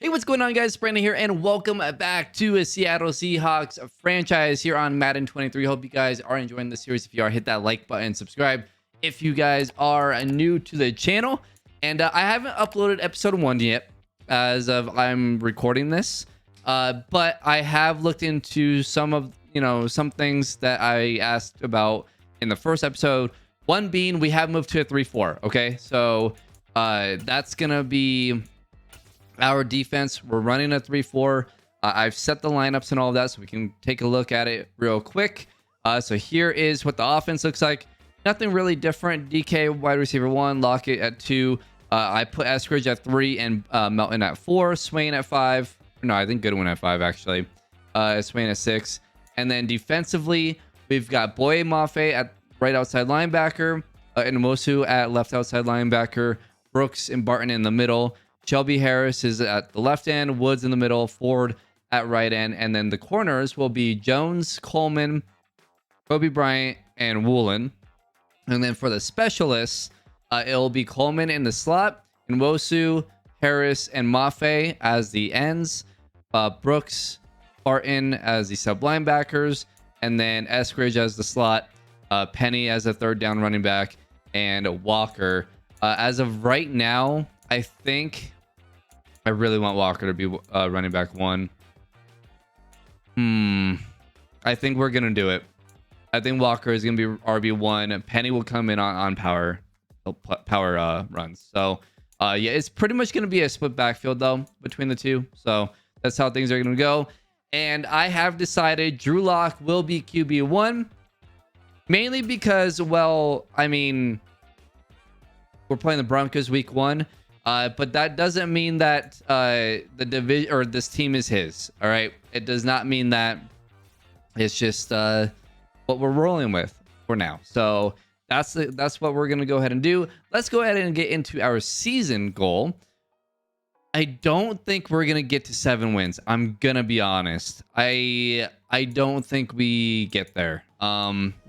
Hey, what's going on, guys? Brandon here, and welcome back to a Seattle Seahawks franchise here on Madden 23. Hope you guys are enjoying the series. If you are, hit that like button, subscribe if you guys are new to the channel. And I haven't uploaded episode 1 yet as of I'm recording this, but I have looked into some things that I asked about in the first episode. One being we have moved to a 3-4. Okay, so that's gonna be our defense. We're running a 3-4. I've set the lineups and all of that, so we can take a look at it real quick. So here is what the offense looks like. Nothing really different. DK wide receiver 1, Lockett at 2. I put Eskridge at 3 and Melton at 4, Swain at 5. No, I think Goodwin at 5 actually. Swain at 6. And then defensively, we've got Boye Mafe at right outside linebacker, and Mosu at left outside linebacker, Brooks and Barton in the middle. Shelby Harris is at the left end, Woods in the middle, Ford at right end, and then the corners will be Jones, Coleman, Kobe Bryant, and Woolen. And then for the specialists, it'll be Coleman in the slot, and Wosu, Harris, and Mafe as the ends, Brooks, Barton as the sub linebackers, and then Eskridge as the slot, Penny as a third down running back, and Walker. As of right now, I think I really want Walker to be running back 1. I think we're gonna do it. I think Walker is gonna be RB1. Penny will come in on power runs. So yeah, it's pretty much gonna be a split backfield though between the two. So that's how things are gonna go. And I have decided Drew Lock will be QB1, mainly because, well, I mean, we're playing the Broncos week 1. But that doesn't mean that the division or this team is his. All right, it does not mean that. It's just what we're rolling with for now. So that's what we're gonna go ahead and do. Let's go ahead and get into our season goal. I don't think we're gonna get to 7 wins. I'm gonna be honest. I don't think we get there.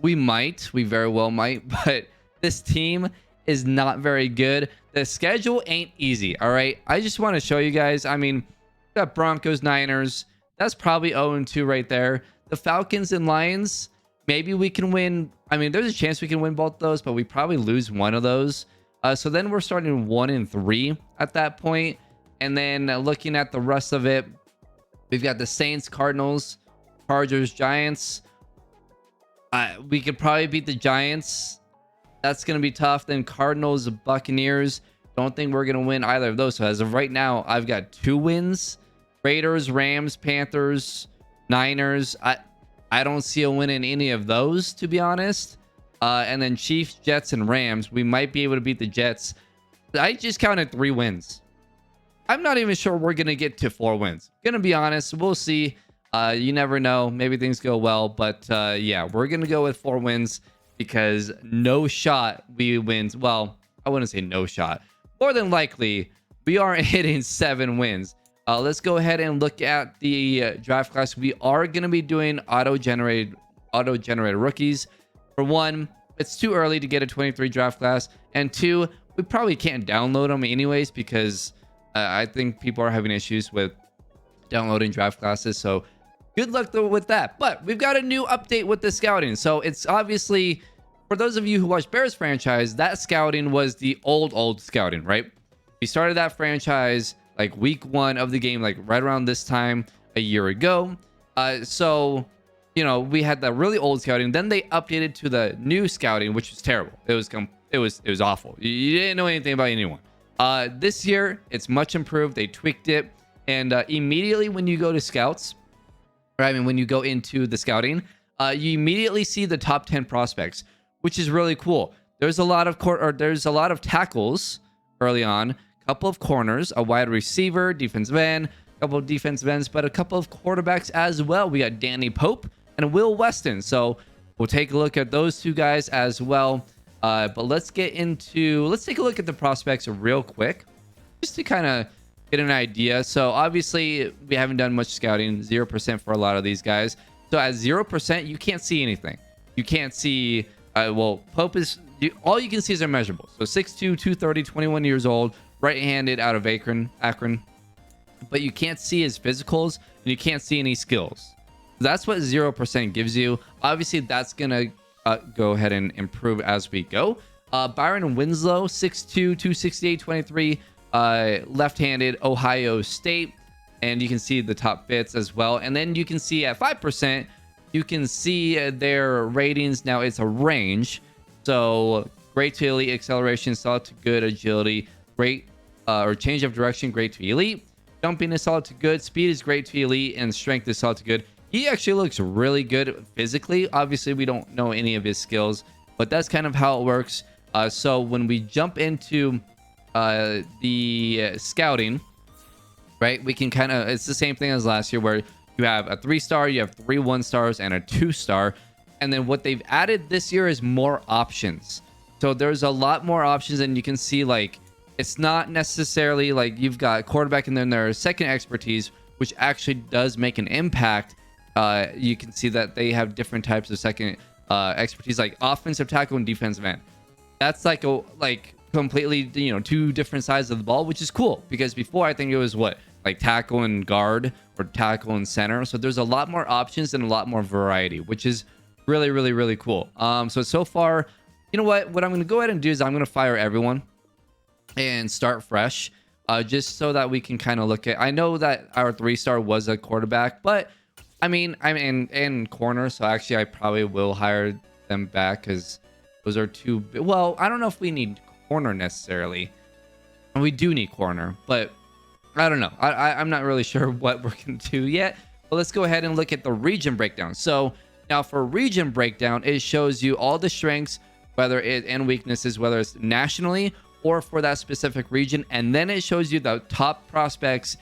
We might. We very well might. But this team is not very good. The schedule ain't easy. All right, I just want to show you guys. I mean, we got Broncos, Niners. That's probably 0-2 right there. The Falcons and Lions, maybe we can win. I mean, there's a chance we can win both those, but we probably lose one of those. So then we're starting 1-3 at that point. And then looking at the rest of it, we've got the Saints, Cardinals, Chargers, Giants. We could probably beat the Giants. That's going to be tough. Then Cardinals, Buccaneers. Don't think we're going to win either of those. So as of right now, I've got 2 wins. Raiders, Rams, Panthers, Niners. I don't see a win in any of those, to be honest. And then Chiefs, Jets, and Rams. We might be able to beat the Jets. I just counted 3 wins. I'm not even sure we're going to get to 4 wins. Going to be honest. We'll see. You never know. Maybe things go well. But yeah, we're going to go with 4 wins. Because no shot we wins. Well, I wouldn't say no shot. More than likely, we aren't hitting 7 wins. Let's go ahead and look at the draft class. We are going to be doing auto-generated rookies. For 1, it's too early to get a 23 draft class. And 2, we probably can't download them anyways because I think people are having issues with downloading draft classes. So good luck though with that. But we've got a new update with the scouting. So it's obviously, for those of you who watch Bears franchise, that scouting was the old scouting, right? We started that franchise like week 1 of the game, like right around this time a year ago. So, you know, we had the really old scouting. Then they updated to the new scouting, which was terrible. It was awful. You didn't know anything about anyone. This year, it's much improved. They tweaked it. And immediately when you go to scouts, I mean, when you go into the scouting, you immediately see the top 10 prospects, which is really cool. There's a lot of tackles early on, a couple of corners, a wide receiver, defensive end, a couple of defensive ends, but a couple of quarterbacks as well. We got Danny Pope and Will Weston. So we'll take a look at those 2 guys as well. But let's take a look at the prospects real quick, just to kind of get an idea. So obviously we haven't done much scouting, 0% for a lot of these guys. So at 0%, you can't see anything. You can't see, well, Pope is, all you can see is their measurables. So 6'2", 230, 21 years old, right-handed out of Akron. but you can't see his physicals and you can't see any skills. That's what 0% gives you. Obviously, that's gonna go ahead and improve as we go. Byron Winslow, 6'2", 268, 23, left-handed, Ohio State, and you can see the top fits as well. And then you can see at 5%, you can see their ratings. Now it's a range, so great to elite, acceleration solid to good, agility great, or change of direction great to elite, jumping is solid to good, speed is great to elite, and strength is solid to good. He actually looks really good physically. Obviously, we don't know any of his skills, but that's kind of how it works. So when we jump into the scouting, right, we can kind of, it's the same thing as last year where you have a 3-star, you have 3 1-stars, and a 2-star. And then what they've added this year is more options. So there's a lot more options, and you can see like it's not necessarily like you've got quarterback and then their second expertise, which actually does make an impact. You can see that they have different types of second expertise, like offensive tackle and defensive end. That's like completely, you know, 2 different sides of the ball, which is cool because before I think it was what, like tackle and guard or tackle and center. So there's a lot more options and a lot more variety, which is really, really, really cool. So far, you know what I'm going to go ahead and do is I'm going to fire everyone and start fresh, just so that we can kind of look at, I know that our 3-star was a quarterback, but I mean, I'm in corner, so actually I probably will hire them back because those are too, well, I don't know if we need corner necessarily. And we do need corner, but I don't know. I'm not really sure what we're going to do yet. But let's go ahead and look at the region breakdown. So now for region breakdown, it shows you all the strengths, whether it and weaknesses, whether it's nationally or for that specific region. And then it shows you the top prospects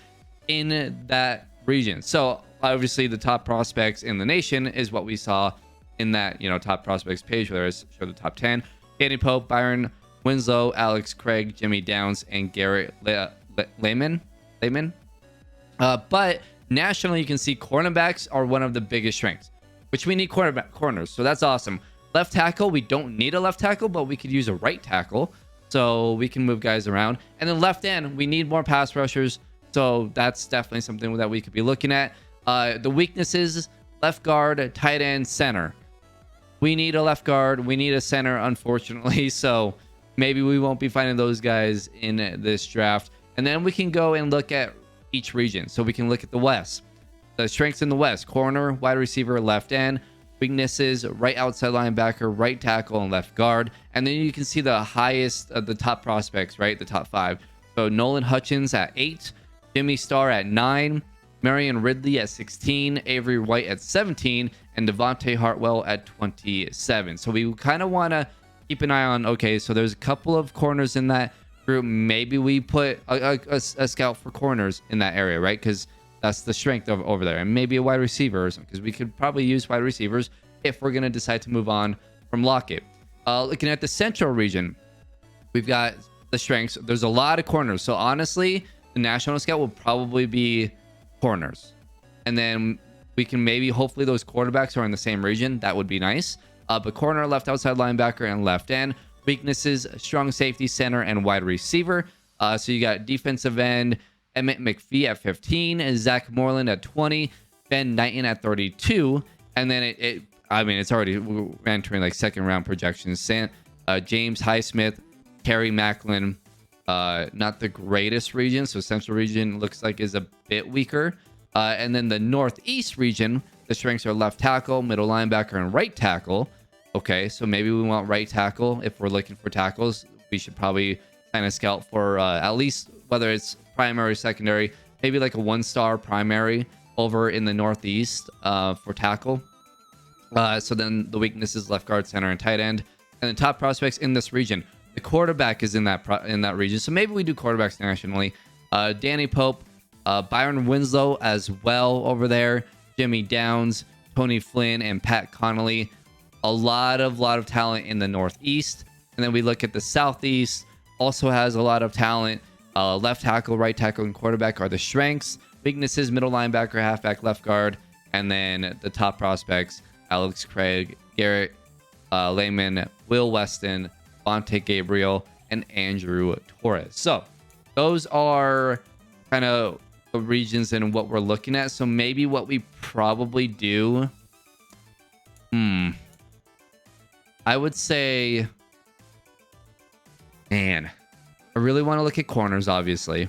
in that region. So obviously the top prospects in the nation is what we saw in that, you know, top prospects page, where it's show the top 10. Danny Pope, Byron Winslow, Alex Craig, Jimmy Downs, and Garrett Layman. But nationally, you can see cornerbacks are one of the biggest strengths, which we need corners. So that's awesome. Left tackle, we don't need a left tackle, but we could use a right tackle. So we can move guys around. And then left end, we need more pass rushers. So that's definitely something that we could be looking at. The weaknesses, left guard, tight end, center. We need a left guard. We need a center, unfortunately. So maybe we won't be finding those guys in this draft. And then we can go and look at each region. So we can look at the West. The strengths in the West: corner, wide receiver, left end. Weaknesses: right outside linebacker, right tackle, and left guard. And then you can see the highest of the top prospects, right? The top 5. So Nolan Hutchins at 8, Jimmy Starr at 9, Marion Ridley at 16, Avery White at 17, and Devontae Hartwell at 27. So we kind of want to keep an eye on, okay, so there's a couple of corners in that group. Maybe we put a scout for corners in that area, right? Because that's the strength of over there. And maybe a wide receiver or something, because we could probably use wide receivers if we're going to decide to move on from Lockett. Looking at the central region, we've got the strengths. There's a lot of corners. So honestly, the national scout will probably be corners. And then we can maybe, hopefully those quarterbacks are in the same region. That would be nice. But corner, left outside linebacker, and left end. Weaknesses: strong safety, center, and wide receiver. So you got defensive end, Emmett McPhee at 15, Zach Moreland at 20, Ben Knighton at 32. And then it's already, we're entering like second round projections. James Highsmith, Terry Macklin, not the greatest region. So central region looks like is a bit weaker. And then the northeast region, the strengths are left tackle, middle linebacker, and right tackle. Okay, so maybe we want right tackle. If we're looking for tackles, we should probably kind of scout for at least, whether it's primary, secondary, maybe like a 1-star primary over in the northeast for tackle. So then the weaknesses: left guard, center, and tight end. And the top prospects in this region, the quarterback is in that region. So maybe we do quarterbacks nationally. Danny Pope, Byron Winslow as well over there, Jimmy Downs, Tony Flynn, and Pat Connolly. A lot of talent in the northeast. And then we look at the southeast, also has a lot of talent. Left tackle, right tackle, and quarterback are the strengths. Weaknesses: middle linebacker, halfback, left guard. And then the top prospects: Alex Craig, Garrett Layman, Will Weston, Vontae Gabriel, and Andrew Torres. So those are kind of regions and what we're looking at. So maybe what we probably do, I would say, man, I really want to look at corners, obviously.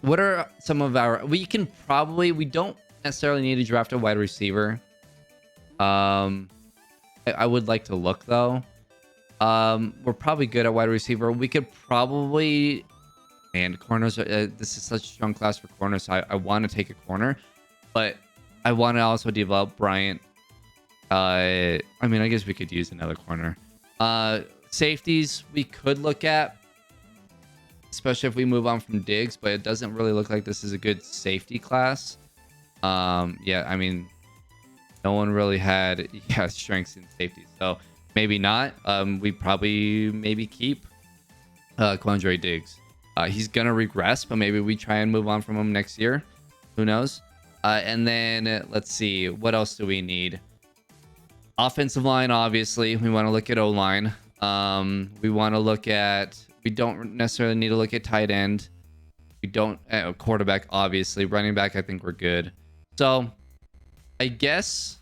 What are some of our... We don't necessarily need to draft a wide receiver. I would like to look, though. We're probably good at wide receiver. We could probably... Man, corners are... this is such a strong class for corners, so I want to take a corner. But I want to also develop Bryant. I mean, I guess we could use another corner. Safeties, we could look at. Especially if we move on from Diggs, but it doesn't really look like this is a good safety class. Yeah, I mean, no one really had strengths in safety, so maybe not. We probably maybe keep Quandre Diggs. He's gonna regress, but maybe we try and move on from him next year. Who knows? And then let's see, what else do we need? Offensive line, obviously. We want to look at O-line. We want to look at... We don't necessarily need to look at tight end. We don't... quarterback, obviously. Running back, I think we're good. So, I guess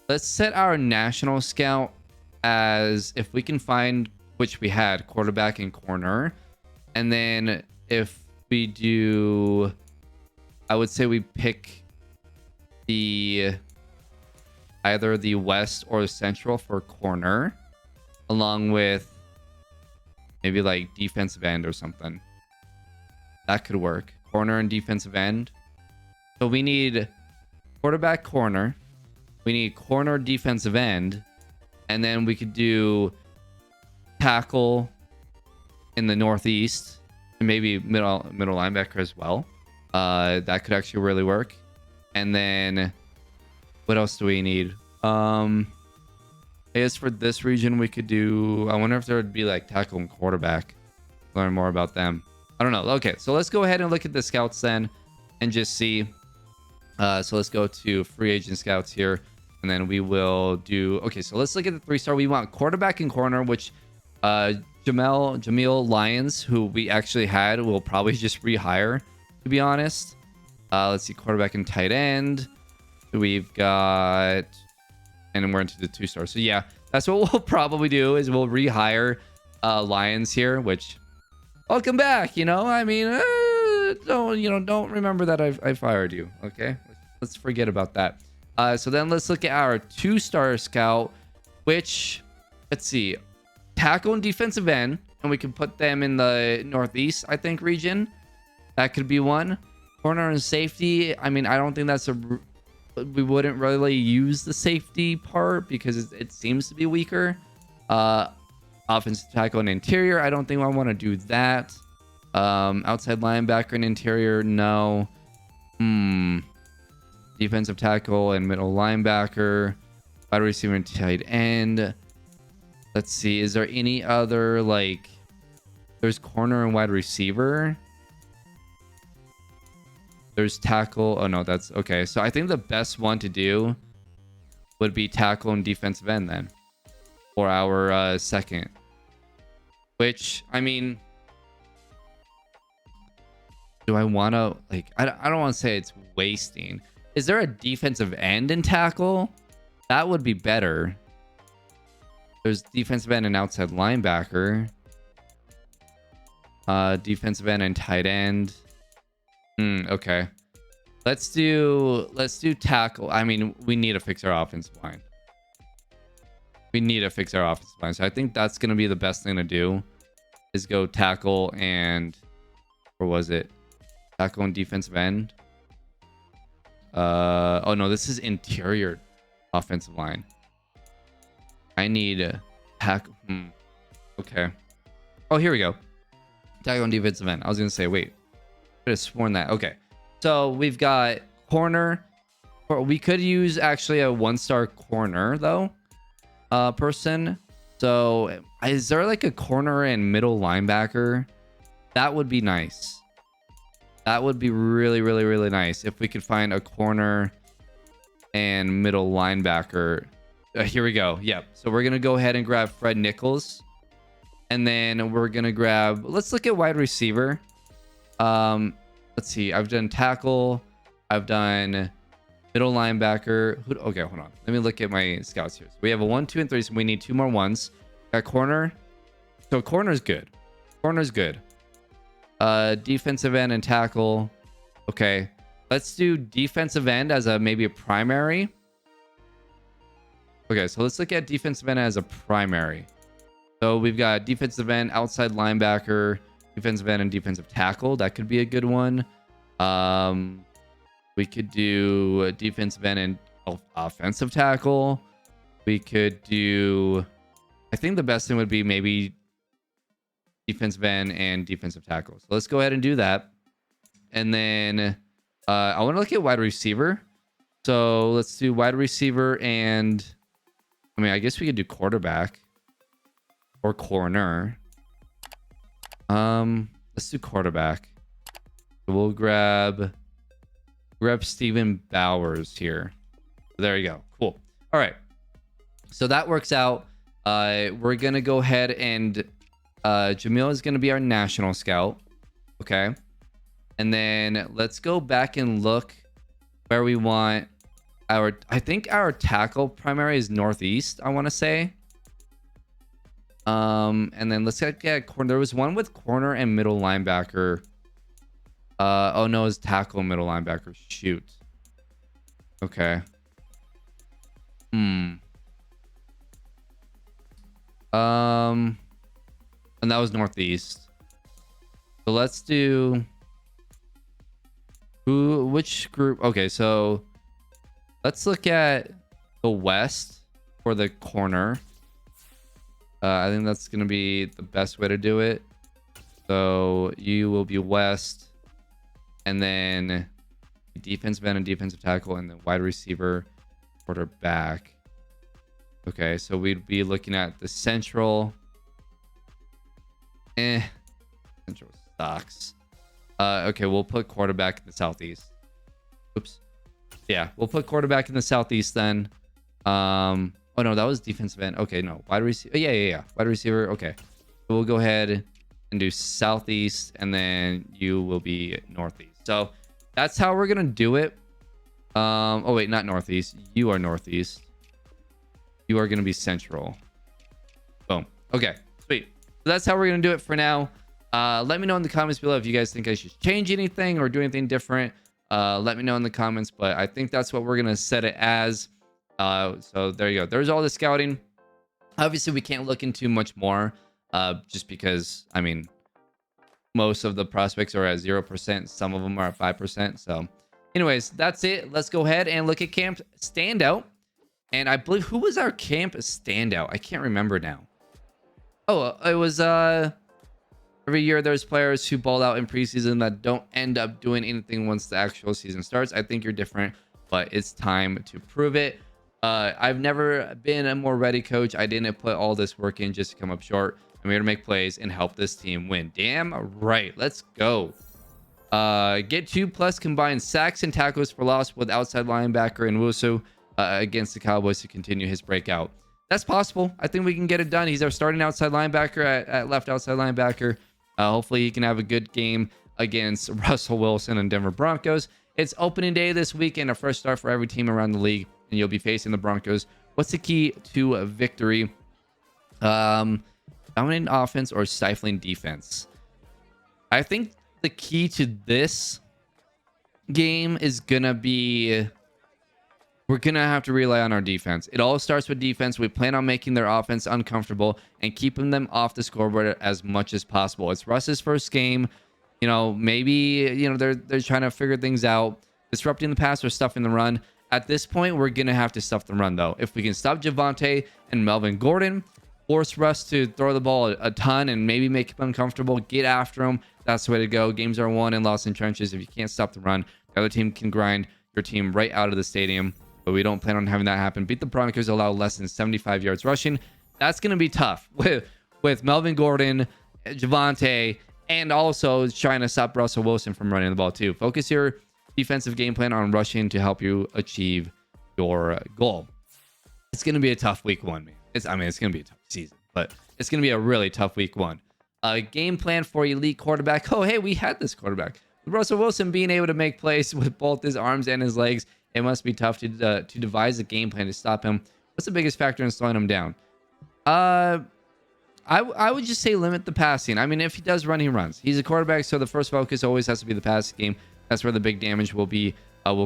let's set our national scout as if we can find, which we had, quarterback and corner. And then if we do... I would say we pick either the West or the Central for corner, along with maybe like defensive end or something. That could work. Corner and defensive end. So we need quarterback, corner. We need corner, defensive end. And then we could do tackle in the Northeast. And maybe middle linebacker as well. That could actually really work. And then what else do we need? I guess for this region we could do... I wonder if there would be like tackle and quarterback. Learn more about them. I don't know. Okay, so let's go ahead and look at the scouts then and just see. So let's go to free agent scouts here, and then we will do... Okay, so let's look at the 3-star. We want quarterback and corner, which Jamil Lyons, who we actually had, will probably just rehire, to be honest. Let's see, quarterback and tight end. We've got... And we're into the 2-star. So yeah, that's what we'll probably do, is we'll rehire Lyons here, which... Welcome back, you know? I mean, don't remember that I fired you, okay? Let's forget about that. So then let's look at our 2-star scout, which, let's see, tackle and defensive end, and we can put them in the Northeast, I think, region. That could be one. Corner and safety, I mean, I don't think that's we wouldn't really use the safety part because it seems to be weaker. Offensive tackle and interior, I don't think I want to do that. Outside linebacker and interior, no. Defensive tackle and middle linebacker. Wide receiver and tight end. Let's see, is there any other, like... There's corner and wide receiver. There's tackle. Oh, no, that's... Okay, so I think the best one to do would be tackle and defensive end then. For our second. Which, I mean... Do I want to... Like, I don't want to say it's wasting. Is there a defensive end in tackle? That would be better. There's defensive end and outside linebacker. Defensive end and tight end. Okay. Let's do tackle. I mean, we need to fix our offensive line. We need to fix our offensive line. So I think that's going to be the best thing to do, is go tackle and... Or was it? Tackle and defensive end. Oh, no, this is interior offensive line. I need tackle. Okay. Oh, here we go. Tackle and defensive end. I was going to say, wait. I could have sworn that. Okay. So we've got corner. We could use actually a 1-star corner, though. Person. So is there like a corner and middle linebacker? That would be nice. That would be really, really, really nice if we could find a corner and middle linebacker. Here we go. Yep. So we're going to go ahead and grab Fred Nichols. And then we're going to grab... Let's look at wide receiver. let's see. I've done tackle. I've done middle linebacker. Okay, hold on. Let me look at my scouts here. So we have a 1, 2, and 3. So we need 2 more ones. Got corner. So corner's good. Corner's good. Defensive end and tackle. Okay. Let's do defensive end as maybe a primary. Okay, so let's look at defensive end as a primary. So we've got defensive end, outside linebacker, defensive end, and defensive tackle. That could be a good one. We could do defensive end and offensive tackle. We could do... I think the best thing would be maybe defensive end and defensive tackle. So let's go ahead and do that. And then I want to look at wide receiver. So let's do wide receiver and... I mean, I guess we could do quarterback or corner. Let's do quarterback. So we'll grab Steven Bowers here. There you go. Cool. All right. So that works out. We're gonna go ahead and Jamil is gonna be our national scout. Okay. And then let's go back and look where we want I think our tackle primary is northeast, I want to say. And then let's get corner. There was one with corner and middle linebacker. Oh no, it's tackle middle linebacker. Shoot. Okay. And that was northeast. So let's do which group? Okay, so let's look at the west for the corner. I think that's going to be the best way to do it. So you will be west, and then defensive end and defensive tackle, and then wide receiver, quarterback. Okay, so we'd be looking at the central. Central sucks. Okay, we'll put quarterback in the southeast. Oops. Yeah, we'll put quarterback in the southeast then. Oh no, that was defensive end. Okay, no, wide receiver. Yeah. Wide receiver. Okay, so we'll go ahead and do southeast, and then you will be northeast. So that's how we're gonna do it. Oh wait, not northeast. You are northeast. You are gonna be central. Boom. Okay, sweet. So that's how we're gonna do it for now. Let me know in the comments below if you guys think I should change anything or do anything different. Let me know in the comments, but I think that's what we're gonna set it as. So there you go. There's all the scouting. Obviously we can't look into much more, just because, I mean, most of the prospects are at 0%, some of them are at 5%. So anyways, that's it. Let's go ahead and look at camp standout. And I believe, who was our camp standout? I can't remember now. Oh, it was every year there's players who ball out in preseason that don't end up doing anything once the actual season starts. I think you're different, but it's time to prove it. I've never been a more ready coach. I didn't put all this work in just to come up short. I'm here to make plays and help this team win. Damn right. Let's go. Get 2+ combined sacks and tackles for loss with outside linebacker and Wusu against the Cowboys to continue his breakout. That's possible. I think we can get it done. He's our starting outside linebacker at left outside linebacker. Hopefully he can have a good game against Russell Wilson and Denver Broncos. It's opening day this weekend, a fresh start for every team around the league, and you'll be facing the Broncos. What's the key to a victory? Dominating offense or stifling defense? I think the key to this game is gonna be, we're gonna have to rely on our defense. It all starts with defense. We plan on making their offense uncomfortable and keeping them off the scoreboard as much as possible. It's Russ's first game. You know, maybe, you know, they're trying to figure things out, disrupting the pass or stuffing the run. At this point, we're gonna have to stuff the run though. If we can stop Javonte and Melvin Gordon, force Russ to throw the ball a ton and maybe make him uncomfortable, get after him, that's the way to go. Games are won and lost in trenches. If you can't stop the run, the other team can grind your team right out of the stadium. But we don't plan on having that happen. Beat the Broncos, allow less than 75 yards rushing. That's going to be tough with Melvin Gordon, Javonte, and also trying to stop Russell Wilson from running the ball too. Focus your defensive game plan on rushing to help you achieve your goal. It's going to be a tough week one, man. It's going to be a tough season, but it's going to be a really tough week one. Game plan for elite quarterback. Oh, hey, we had this quarterback. Russell Wilson being able to make plays with both his arms and his legs, it must be tough to devise a game plan to stop him. What's the biggest factor in slowing him down? I would just say limit the passing. I mean, if he does run, he runs. He's a quarterback, so the first focus always has to be the passing game. That's where the big damage will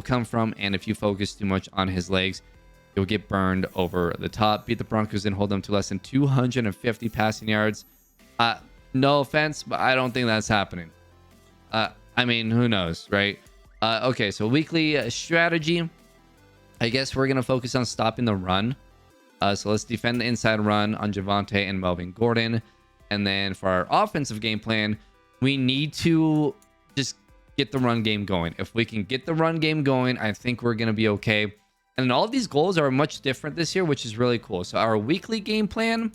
come from. And if you focus too much on his legs, you'll get burned over the top. Beat the Broncos and hold them to less than 250 passing yards. No offense, but I don't think that's happening. I mean, who knows, right? Okay, so weekly strategy. I guess we're gonna focus on stopping the run. So let's defend the inside run on Javonte and Melvin Gordon. And then for our offensive game plan, we need to just get the run game going. If we can get the run game going, I think we're going to be okay. And all of these goals are much different this year, which is really cool. So our weekly game plan,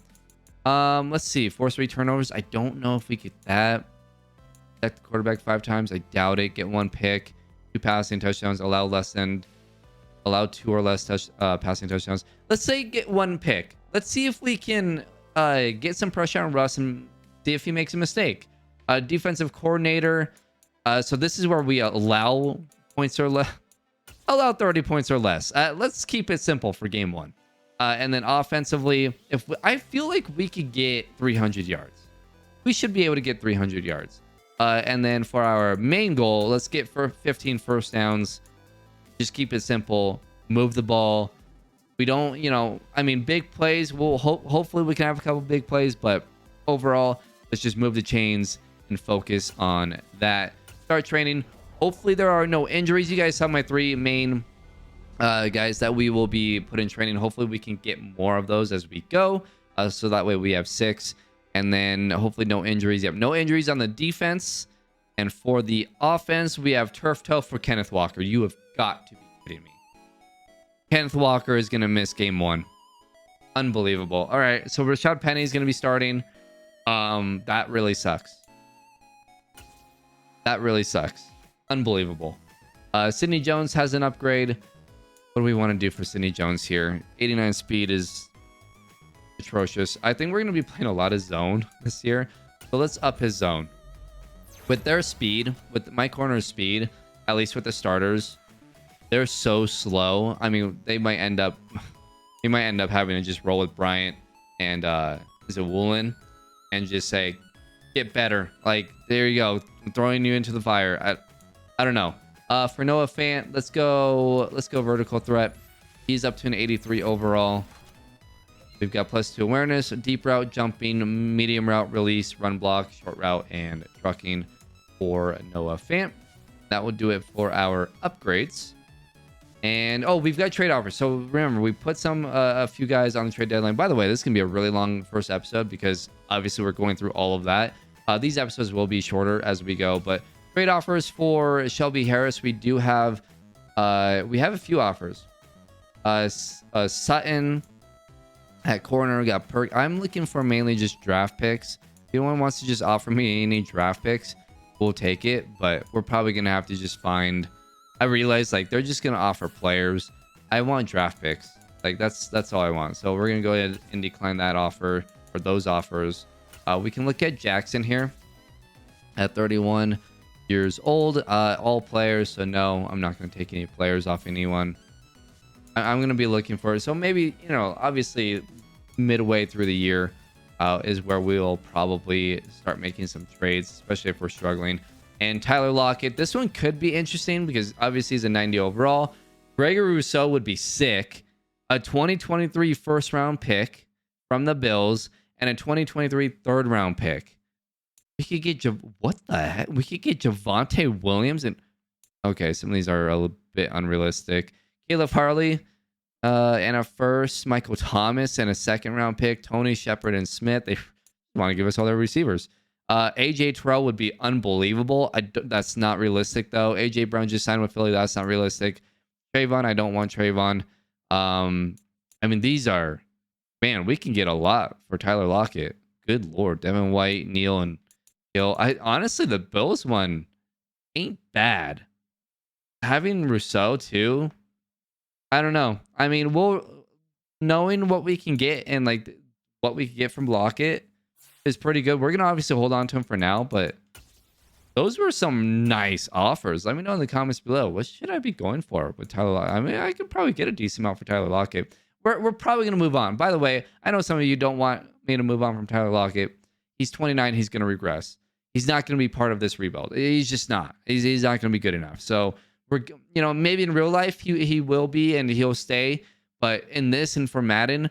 let's see, force 3 turnovers. I don't know if we get that. Check the quarterback 5 times. I doubt it. Get 1 pick, 2 passing touchdowns, allow 2 or less passing touchdowns. Let's say get 1 pick. Let's see if we can get some pressure on Russ and see if he makes a mistake. Defensive coordinator. So this is where we allow points or less. Allow 30 points or less. Let's keep it simple for game 1. And then offensively, I feel like we could get 300 yards. We should be able to get 300 yards. And then for our main goal, let's get for 15 first downs. Just keep it simple. Move the ball. We don't, I mean, big plays. We'll hopefully we can have a couple big plays, but overall, let's just move the chains and focus on that. Start training. Hopefully there are no injuries. You guys saw my 3 main guys that we will be put in training. Hopefully we can get more of those as we go. So that way we have 6. And then hopefully no injuries. Yep, no injuries on the defense. And for the offense, we have turf toe for Kenneth Walker. You have got to be kidding me. Kenneth Walker is going to miss game 1. Unbelievable. All right, so Rashad Penny is going to be starting. That really sucks. That really sucks. Unbelievable. Sidney Jones has an upgrade. What do we want to do for Sidney Jones here? 89 speed is atrocious. I think we're going to be playing a lot of zone this year. So let's up his zone. With their speed, with my corner's speed, at least with the starters, they're so slow. I mean, they might end up having to just roll with Bryant and is it Woolen and just say, get better. Like, there you go. I'm throwing you into the fire. I don't know. For Noah Fant, let's go vertical threat. He's up to an 83 overall. We've got +2 awareness, deep route, jumping, medium route, release, run block, short route, and trucking for Noah Fant. That will do it for our upgrades. And we've got trade offers. So remember, we put a few guys on the trade deadline. By the way, this can be a really long first episode because obviously we're going through all of that. These episodes will be shorter as we go, but trade offers for Shelby Harris. We do have a few offers. Sutton at corner. We got Perk. I'm looking for mainly just draft picks. If anyone wants to just offer me any draft picks, we'll take it. But we're probably gonna have to just find. I realize like they're just gonna offer players. I want draft picks. Like that's all I want. So we're gonna go ahead and decline that offer or those offers. We can look at Jackson here at 31 years old. All players. So no, I'm not gonna take any players off anyone. I'm gonna be looking for it. So maybe obviously midway through the year is where we'll probably start making some trades, especially if we're struggling. And Tyler Lockett, this one could be interesting because obviously he's a 90 overall. Gregory Rousseau would be sick. A 2023 first round pick from the Bills and a 2023 third round pick. We could get what the heck? We could get Javonte Williams and okay, some of these are a little bit unrealistic. Caleb Harley and a first, Michael Thomas and a second round pick, Tony Shepard and Smith. They want to give us all their receivers. AJ Terrell would be unbelievable. That's not realistic though. AJ Brown just signed with Philly. That's not realistic. Trayvon, I don't want Trayvon. I mean, these are, man, we can get a lot for Tyler Lockett. Good Lord. Devin White, Neal, and Hill. Honestly, the Bills one ain't bad. Having Rousseau too, I don't know. I mean, knowing what we can get and like what we can get from Lockett is pretty good. We're gonna obviously hold on to him for now, but Those were some nice offers. Let me know in the comments below. What should I be going for with Tyler Lockett? I mean, I could probably get a decent amount for Tyler Lockett. We're probably going to move on. By the way, I know some of you don't want me to move on from Tyler Lockett. He's 29. He's going to regress. He's not going to be part of this rebuild. He's just not. He's not going to be good enough. So we're, maybe in real life he will be and he'll stay. But in this and for Madden,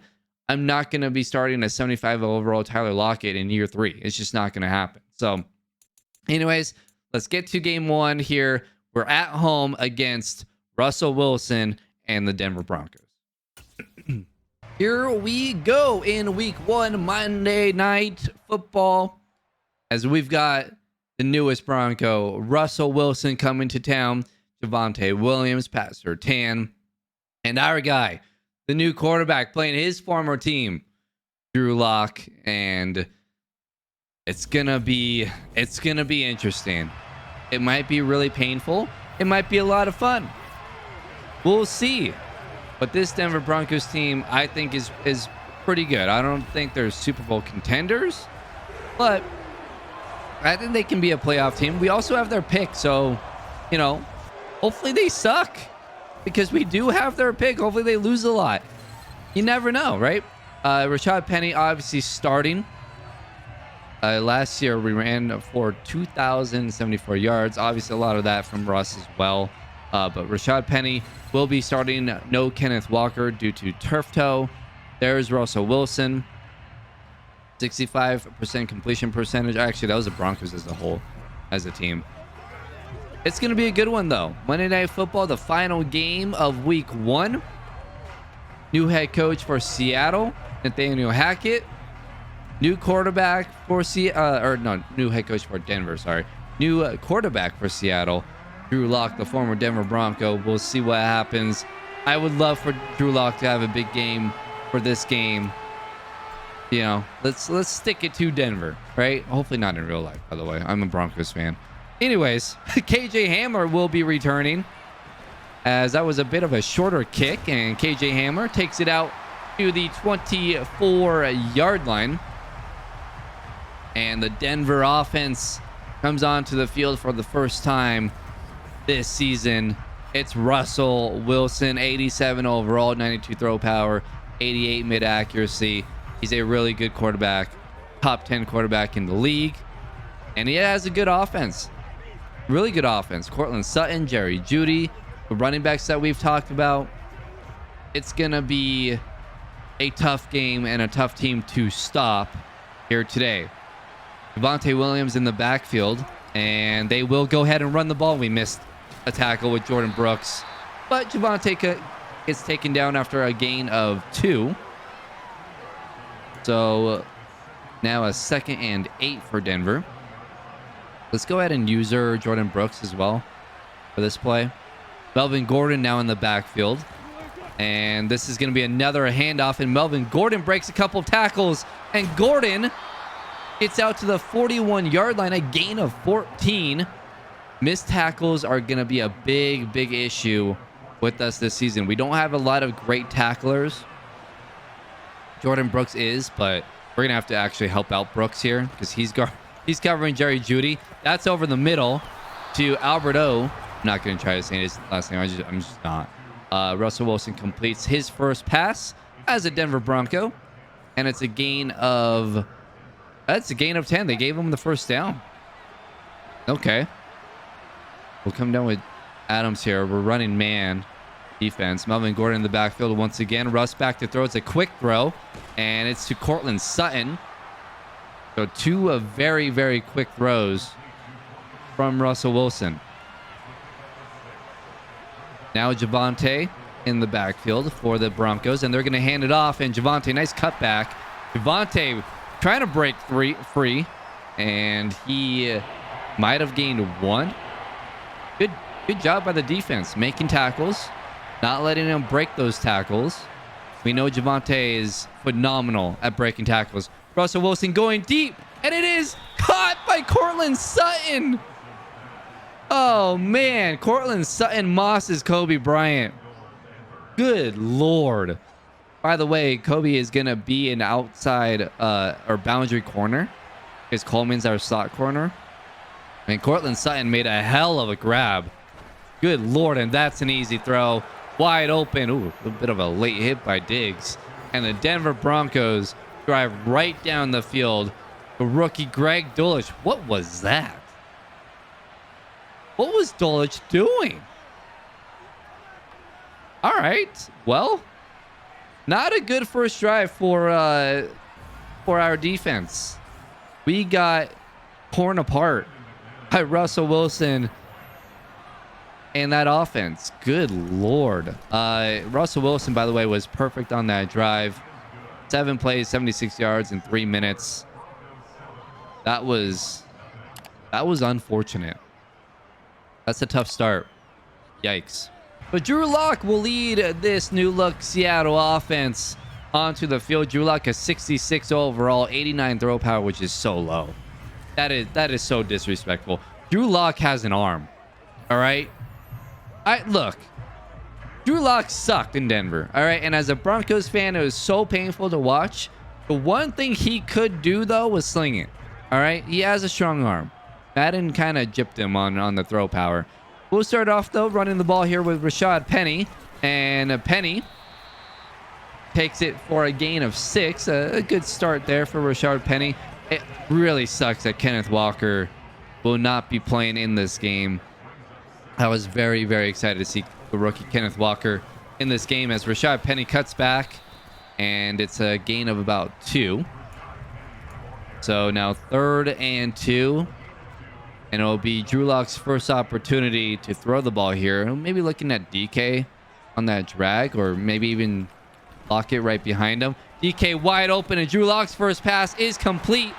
I'm not going to be starting a 75 overall Tyler Lockett in year 3. It's just not going to happen. So anyways, let's get to game 1 here. We're at home against Russell Wilson and the Denver Broncos. Here we go in week 1, Monday Night Football, as we've got the newest Bronco, Russell Wilson, coming to town, Javonte Williams, Pat Surtain, and our guy, the new quarterback playing his former team, Drew Lock, and it's gonna be interesting. It might be really painful. It might be a lot of fun. We'll see. But this Denver Broncos team, I think, is pretty good. I don't think they're Super Bowl contenders, but I think they can be a playoff team. We also have their pick, so, hopefully they suck, because we do have their pick. Hopefully they lose a lot. You never know, right? Rashad Penny obviously starting. Last year we ran for 2,074 yards. Obviously a lot of that from Russ as well. But Rashad Penny will be starting. No Kenneth Walker due to turf toe. There's Russell Wilson. 65% completion percentage. Actually, that was the Broncos as a whole, as a team. It's going to be a good one, though. Monday Night Football, the final game of week 1. New head coach for Seattle, Nathaniel Hackett. New quarterback for new head coach for Denver, sorry. New quarterback for Seattle, Drew Lock, the former Denver Bronco. We'll see what happens. I would love for Drew Lock to have a big game for this game. Let's stick it to Denver, right? Hopefully not in real life, by the way. I'm a Broncos fan. Anyways, KJ Hamler will be returning, as that was a bit of a shorter kick, and KJ Hamler takes it out to the 24-yard line. And the Denver offense comes onto the field for the first time this season. It's Russell Wilson, 87 overall, 92 throw power, 88 mid accuracy. He's a really good quarterback, top 10 quarterback in the league. And he has a good offense. Really good offense. Cortland Sutton, Jerry Jeudy, the running backs that we've talked about. It's going to be a tough game and a tough team to stop here today. Javonte Williams in the backfield, and they will go ahead and run the ball. We missed a tackle with Jordan Brooks, but Javonte gets taken down after a gain of 2. So now a 2nd and 8 for Denver. Let's go ahead and use Jordan Brooks as well for this play. Melvin Gordon now in the backfield, and this is going to be another handoff, and Melvin Gordon breaks a couple tackles, and Gordon gets out to the 41-yard line, a gain of 14. Missed tackles are going to be a big issue with us this season. We don't have a lot of great tacklers. Jordan Brooks is, but we're going to have to actually help out Brooks here, because he's covering Jerry Jeudy. That's over the middle to Albert O. I'm not going to try to say his last name. I'm just not. Russell Wilson completes his first pass as a Denver Bronco, and it's a gain of 10. They gave him the first down. Okay. We'll come down with Adams here. We're running man defense. Melvin Gordon in the backfield once again. Russ back to throw. It's a quick throw, and it's to Cortland Sutton. So 2 very quick throws from Russell Wilson. Now Javonte in the backfield for the Broncos, and they're going to hand it off, and Javonte, nice cutback. Javonte trying to break free, and he might have gained 1. Good job by the defense, making tackles, not letting him break those tackles. We know Javonte is phenomenal at breaking tackles. Russell Wilson going deep, and it is caught by Cortland Sutton. Oh man, Cortland Sutton mosses Kobe Bryant. Good Lord. By the way, Kobe is going to be an outside or boundary corner, because Coleman's our slot corner. And Cortland Sutton made a hell of a grab. Good Lord, and that's an easy throw. Wide open. Ooh, a bit of a late hit by Diggs. And the Denver Broncos drive right down the field. The rookie Greg Dulcich. What was that? What was Dulcich doing? All right. Well, not a good first drive for our defense. We got torn apart by Russell Wilson and that offense. Good Lord. Russell Wilson, by the way, was perfect on that drive. 7 plays, 76 yards in 3 minutes. That was unfortunate. That's a tough start. Yikes. But Drew Lock will lead this new look Seattle offense onto the field. Drew Lock has 66 overall, 89 throw power, which is so low. That is so disrespectful. Drew Lock has an arm. All right. Look, Drew Lock sucked in Denver. All right. And as a Broncos fan, it was so painful to watch. The one thing he could do, though, was sling it. All right. He has a strong arm. Madden kind of gypped him on the throw power. We'll start off, though, running the ball here with Rashad Penny. And Penny takes it for a gain of 6. A good start there for Rashad Penny. It really sucks that Kenneth Walker will not be playing in this game. I was very, very excited to see the rookie Kenneth Walker in this game as Rashad Penny cuts back, and it's a gain of about 2. So now 3rd and 2, and it'll be Drew Lock's first opportunity to throw the ball here. Maybe looking at DK on that drag, or maybe even Lock it right behind him. DK wide open, and Drew Lock's first pass is complete,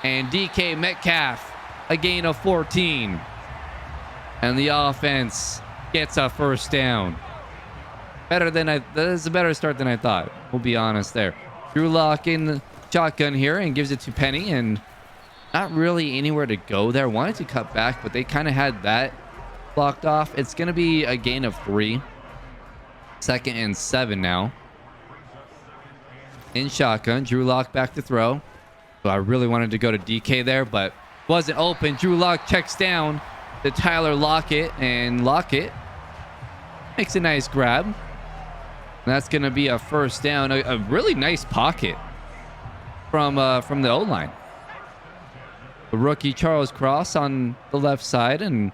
and DK Metcalf a gain of 14. And the offense gets a first down. That is a better start than I thought. We'll be honest there. Drew Lock in the shotgun here and gives it to Penny, and not really anywhere to go there. Wanted to cut back, but they kind of had that blocked off. It's going to be a gain of 3. 2nd and 7 now. In shotgun, Drew Lock back to throw. So I really wanted to go to DK there, but wasn't open. Drew Lock checks down to Tyler Lockett, and Lockett makes a nice grab. And that's going to be a first down. A really nice pocket from the O-line. The rookie Charles Cross on the left side, and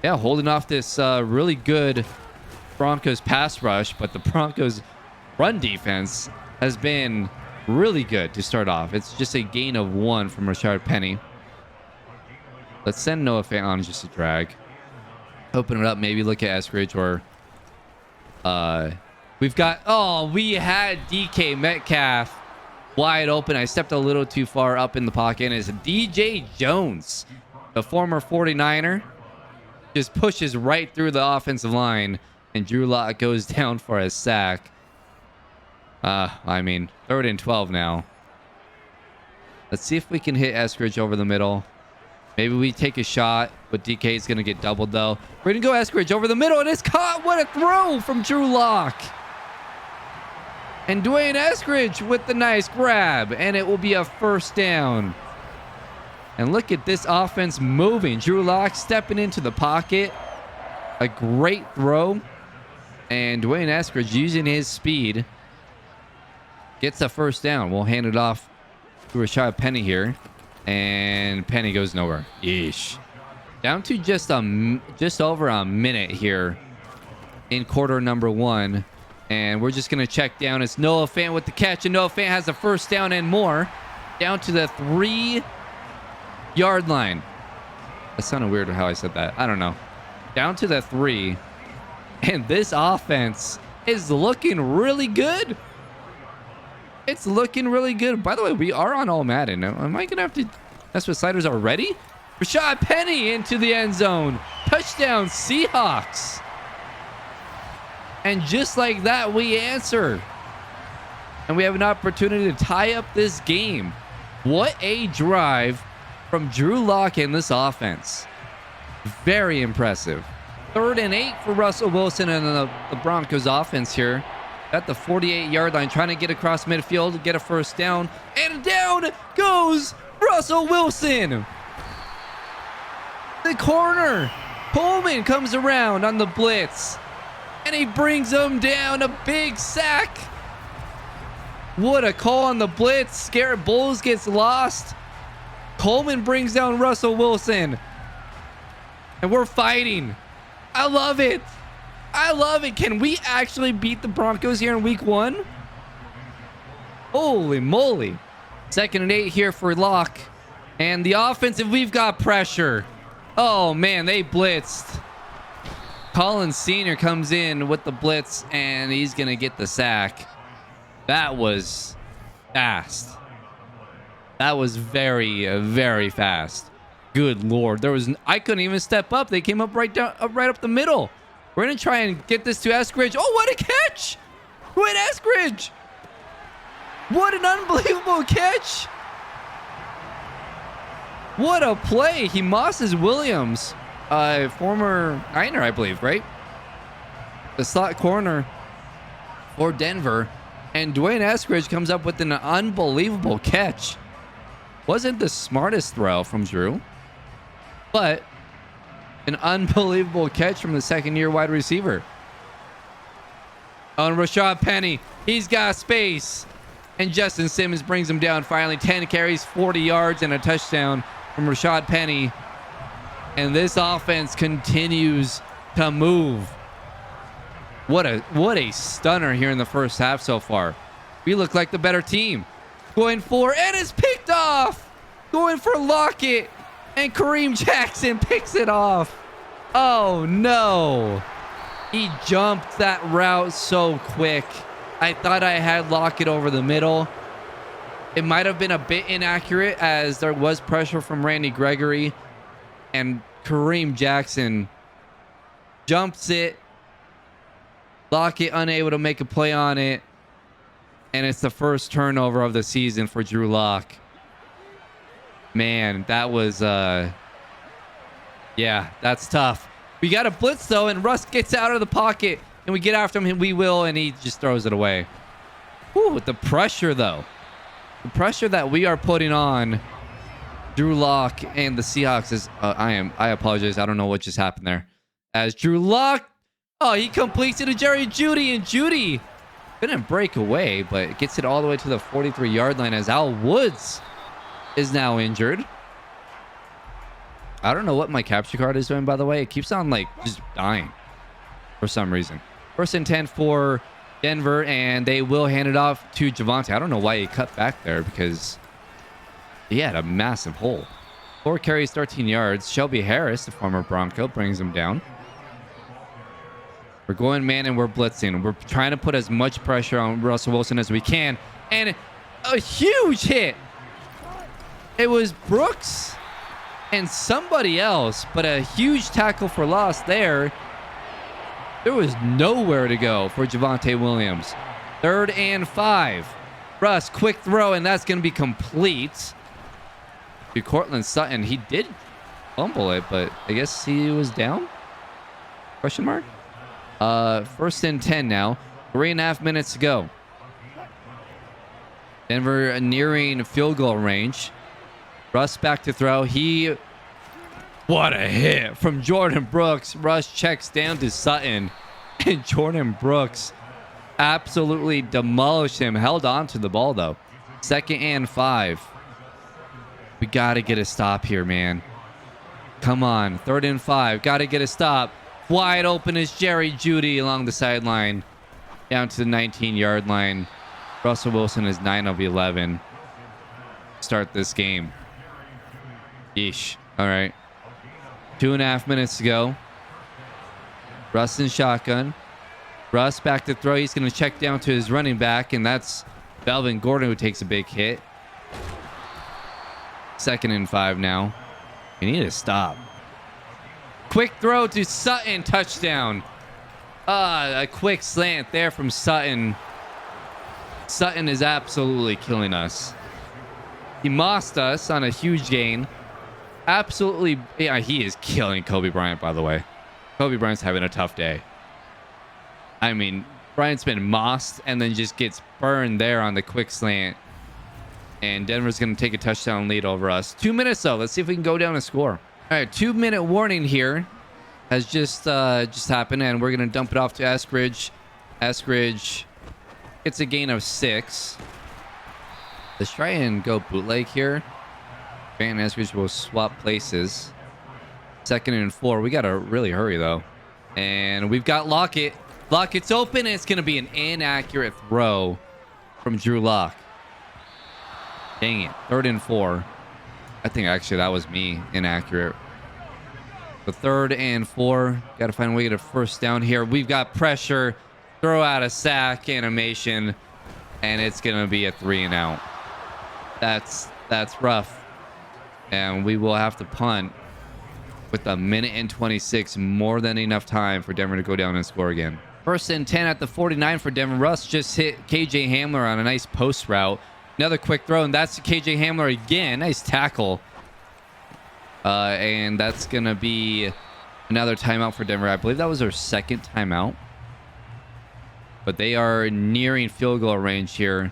yeah, holding off this really good Broncos pass rush, but the Broncos run defense has been really good to start off. It's just a gain of 1 from Rashard Penny. Let's send Noah Fant on just a drag. Open it up, maybe look at Eskridge, or we had DK Metcalf wide open. I stepped a little too far up in the pocket, and it's DJ Jones, the former 49er, just pushes right through the offensive line, and Drew Lock goes down for a sack. 3rd and 12 now. Let's see if we can hit Eskridge over the middle. Maybe we take a shot, but DK is going to get doubled, though. We're going to go Eskridge over the middle, and it's caught. What a throw from Drew Lock. And Dwayne Eskridge with the nice grab, and it will be a first down. And look at this offense moving. Drew Lock stepping into the pocket. A great throw. And Dwayne Eskridge using his speed gets a first down. We'll hand it off to Rashad Penny here. And Penny goes nowhere. Yeesh. Down to just over a minute here in quarter number 1. And we're just going to check down. It's Noah Fant with the catch. And Noah Fant has a first down and more. Down to the 3-yard line. That sounded weird how I said that. I don't know. Down to the 3. And this offense is looking really good. It's looking really good. By the way, we are on all Madden. Am I going to have to mess with sliders already? Rashad Penny into the end zone. Touchdown, Seahawks. And just like that, we answer. And we have an opportunity to tie up this game. What a drive from Drew Lock in this offense. Very impressive. 3rd and 8 for Russell Wilson and the Broncos offense here. At the 48-yard line, trying to get across midfield to get a first down. And down goes Russell Wilson. the corner. Coleman comes around on the blitz, and he brings him down. A big sack. What a call on the blitz. Garrett Bowles gets lost. Coleman brings down Russell Wilson. And we're fighting. I love it. I love it. Can we actually beat the Broncos here in week 1? Holy moly. 2nd and 8 here for Locke. And the offensive, we've got pressure. Oh, man, they blitzed. Collins Sr. comes in with the blitz, and he's going to get the sack. That was fast. That was very, very fast. Good Lord. I couldn't even step up. They came up right up the middle. We're going to try and get this to Eskridge. Oh, what a catch. Quinn Eskridge. What an unbelievable catch. What a play. He mosses Williams, former Niner, I believe, right? The slot corner for Denver. And Dwayne Eskridge comes up with an unbelievable catch. Wasn't the smartest throw from Drew, but an unbelievable catch from the 2nd-year wide receiver. On Rashad Penny, he's got space. And Justin Simmons brings him down finally. 10 carries, 40 yards, and a touchdown from Rashad Penny. And this offense continues to move. What a stunner here in the first half so far. We look like the better team. Going for, and it's picked off. Going for Lockett. And Kareem Jackson picks it off. Oh, no. He jumped that route so quick. I thought I had Lockett over the middle. It might have been a bit inaccurate as there was pressure from Randy Gregory. And Kareem Jackson jumps it. Lockett unable to make a play on it. And it's the first turnover of the season for Drew Lock. Man, that was... yeah, that's tough. We got a blitz, though, and Russ gets out of the pocket. And we get after him, and we will, and he just throws it away. Whew, with the pressure, though. The pressure that we are putting on Drew Lock and the Seahawks is... I apologize. I don't know what just happened there. As Drew Lock... Oh, he completes it to Jerry Jeudy, and Jeudy couldn't break away, but gets it all the way to the 43-yard line as Al Woods is now injured. I don't know what my capture card is doing, by the way. It keeps on, like, just dying for some reason. 1st and 10 for Denver, and they will hand it off to Javonte. I don't know why he cut back there because he had a massive hole. 4 carries, 13 yards. Shelby Harris, the former Bronco, brings him down. We're going man and we're blitzing. We're trying to put as much pressure on Russell Wilson as we can. And a huge hit. It was Brooks and somebody else, but a huge tackle for loss there. There was nowhere to go for Javonte Williams. 3rd and 5. Russ, quick throw, and that's going to be complete to Cortland Sutton. He did fumble it, but I guess he was down? Question mark? 1st and 10 now. 3.5 minutes to go. Denver nearing field goal range. Russ back to throw. What a hit from Jordan Brooks. Russ checks down to Sutton. And Jordan Brooks absolutely demolished him. Held on to the ball, though. 2nd and 5. We got to get a stop here, man. Come on. 3rd and 5. Got to get a stop. Wide open is Jerry Jeudy along the sideline. Down to the 19-yard line. Russell Wilson is 9 of 11. Start this game. Yeesh. All right. 2.5 minutes to go. Russ in shotgun. Russ back to throw. He's going to check down to his running back, and that's Melvin Gordon who takes a big hit. 2nd and 5 now. We need to stop. Quick throw to Sutton. Touchdown. A quick slant there from Sutton. Sutton is absolutely killing us. He mossed us on a huge gain. Absolutely. Yeah, he is killing Kobe Bryant, by the way. Kobe Bryant's having a tough day. I mean, Bryant's been mossed and then just gets burned there on the quick slant. And Denver's going to take a touchdown lead over us. 2 minutes, though. Let's see if we can go down and score. All right, 2-minute warning here has just happened, and we're gonna dump it off to Eskridge. Eskridge, it's a gain of 6. Let's try and go bootleg here. Grant and Eskridge will swap places. 2nd and 4. We gotta really hurry though. And we've got Lockett. Lockett's open, and it's gonna be an inaccurate throw from Drew Lock. Dang it. 3rd and 4. I think actually that was me. Inaccurate. The 3rd and 4. Got to find a way to get a first down here. We've got pressure. Throw out a sack animation. And it's going to be a 3 and out. That's rough. And we will have to punt with 1:26. More than enough time for Denver to go down and score again. 1st and 10 at the 49 for Denver. Russ just hit KJ Hamler on a nice post route. Another quick throw, and that's KJ Hamler again. Nice tackle. And that's going to be another timeout for Denver. I believe that was our 2nd timeout. But they are nearing field goal range here